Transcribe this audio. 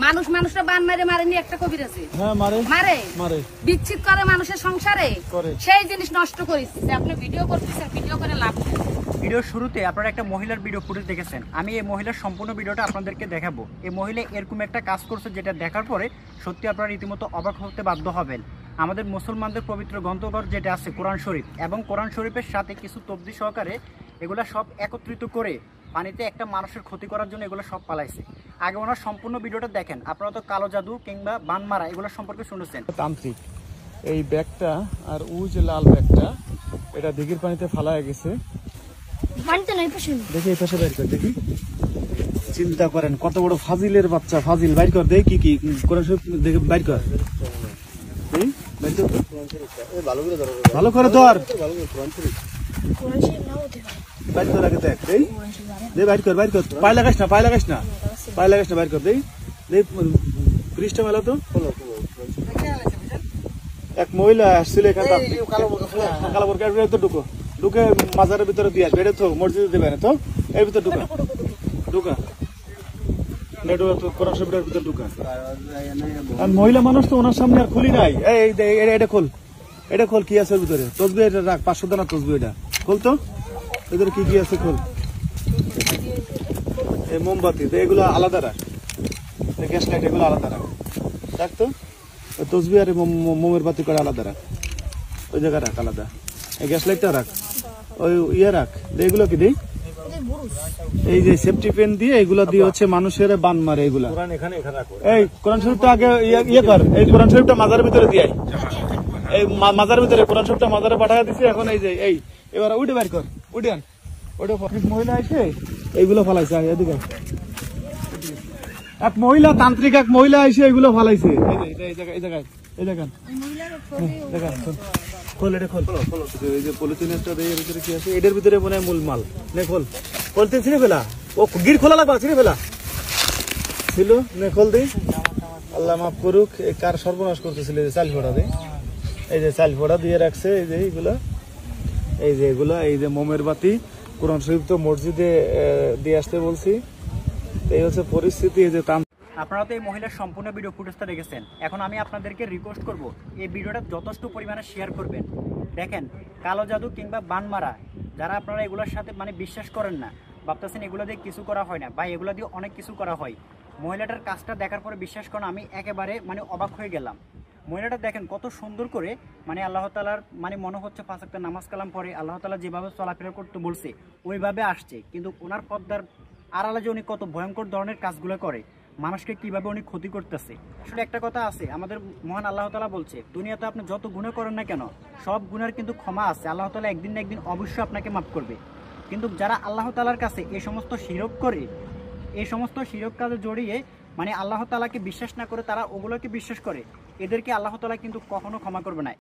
মানুষ মানুষটা বান মারে মারেনি একটা কবির আছে, হ্যাঁ মারে মারে মারে বিচ্ছিন্ন করে মানুষের সংসারে করে। সেই জিনিস নষ্ট করিস। আপনি ভিডিও করতেছেন, ভিডিও করে লাভ নেই। ভিডিওর শুরুতে আপনারা একটা মহিলার ভিডিও ফুটেজ দেখেছেন। আমি এই মহিলার সম্পূর্ণ ভিডিওটা আপনাদেরকে দেখাবো। এই মহিলা এরকম একটা কাজ করছে যেটা দেখার পরে সত্যি আপনারা রীতিমতো অবাক হতে বাধ্য হবেন। আমাদের মুসলমানদের পবিত্র গ্রন্থঘর যেটা আছে কোরআন শরীফ, এবং কোরআন শরীফের সাথে কিছু তবদি সহকারে এগুলা সব একত্রিত করে পানিতে একটা মানুষের ক্ষতি করার জন্য এগুলো সব পালাইছে। আগে ওনার সম্পূর্ণ ভিডিওটা দেখেন। আপনারা তো কালো জাদু কিংবা বান মারা এগুলো সম্পর্কে শুনেছেন। তান্ত্রিক এই ব্যাগটা আর ও যে লাল ব্যাগটা এটা দিঘির পানিতে ফালায় গেছে। দেখি এই পাশে বাইর কর, দেখি। চিন্তা করেন কত বড় ফাজিলের বাচ্চা। ফাজিল বাইর কর, দেখি কি কোরআন শরীফ দেখে বাইর কর। ভালো করে ধর, বাইর কর আগে দেখ। দে বাইর কর, বাইর কর। পায়ে লাগাস না, পায়ে লাগাস না, পায়ে লাগাস না, বাইর কর। দেই দেই পৃষ্ঠা মেলা তো। এক মহিলা আসছিল এখানে, কালো বোরকা তো ঢুকো, ঢুকে মাজারের ভিতরে দিয়ে আসবে। এটা তো মসজিদে দেবে না তো, এর ভিতরে ঢুকা ঢুকা মহিলা মানুষ তো ওনার সামনে আর খুলি নাই। এটা খোল, এটা খোল, কি আছে ভিতরে? তসবি এটা রাখ, 500 দানা তসবি। এটা খোল তো, ভিতরে কি কি আছে খোল। এই মোমবাতি এগুলো আলাদা রাখ, গ্যাস লাইট এগুলো আলাদা রাখ, রাখ তো। তসবি আর মোমের বাতি করে আলাদা রাখ, ওই জায়গা রাখ আলাদা। এই গ্যাস লাইটটা রাখ, ওই ইয়ে রাখ। এগুলো কি দেই? এই যে সেফটি পেন দিয়ে এগুলো দিয়ে হচ্ছে মানুষের বান মারে। এগুলা এই কোরআন শরীফটা আগে ইয়ে কর। এই কোরআন শরীফটা মাজারের ভিতরে দিয়ে, এই মাজারের ভিতরে কোরআন শরীফটা মাজারে পাঠায় দিছি। এখন এই যে এই এবার উঠে বাইর কর, উঠে আন। ওটা মহিলা এসে এইগুলো ফালাইছে। এদিকে এক মহিলা তান্ত্রিক, এক মহিলা এসে এগুলো ফালাইছে। এই জায়গায় এই জায়গায় এই জায়গায় খোল, এটা খোল। এই যে পলিথিন একটা দেয়, এর ভিতরে কি আছে? এটার ভিতরে মনে হয় মূল মাল। নে খোল, পলিথিন ছিঁড়ে ফেলা। ও গির খোলা লাগবে, ছিঁড়ে ফেলা ছিল। নে খোল দিই। আল্লাহ মাফ করুক, কার সর্বনাশ করতেছিল। চাল ফোড়া দেয়, এই যে চাল ফোড়া দিয়ে রাখছে। এই যে এইগুলা, এই যে এগুলা, এই যে মোমের বাতি। কোরআন শরীফ তো মসজিদে দিয়ে আসতে বলছি। এই হচ্ছে পরিস্থিতি। এই যে আপনারা তো এই মহিলার সম্পূর্ণ ভিডিও ফুটেজটা দেখেছেন। এখন আমি আপনাদেরকে রিকোয়েস্ট করব এই ভিডিওটা যথেষ্ট পরিমাণে শেয়ার করবেন। দেখেন, কালো জাদু কিংবা বান মারা যারা আপনারা এগুলোর সাথে বিশ্বাস করেন না, ভাবতেছেন এগুলো দিয়ে কিছু করা হয় না, বা এগুলো দিয়ে অনেক কিছু করা হয়। মহিলাটার কাজটা দেখার পরে বিশ্বাস করেন আমি একেবারে অবাক হয়ে গেলাম। মহিলাটা দেখেন কত সুন্দর করে আল্লাহ তাআলার মনে হচ্ছে 5 ওয়াক্ত নামাজ কালাম পড়ে আল্লাহ তাআলা যেভাবে চলাফেরা করতে বলছে ওইভাবে আসছে। কিন্তু ওনার পর্দার আড়ালে যে উনি কত ভয়ঙ্কর ধরনের কাজগুলো করে, মানুষকে কিভাবে উনি ক্ষতি করতেছে। আসলে একটা কথা আছে, আমাদের মহান আল্লাহ তাআলা বলছে দুনিয়াতে আপনি যত গুনাহ করেন না কেন, সব গুনার কিন্তু ক্ষমা আছে। আল্লাহ তাআলা একদিন না একদিন অবশ্যই আপনাকে মাফ করবে। কিন্তু যারা আল্লাহ তাআলার কাছে এই সমস্ত শিরক করে, এই সমস্ত শিরক কাজে জড়িয়ে আল্লাহ তাআলাকে বিশ্বাস না করে তারা ওগুলোকে বিশ্বাস করে, এদেরকে আল্লাহ তাআলা কিন্তু কখনো ক্ষমা করবে না।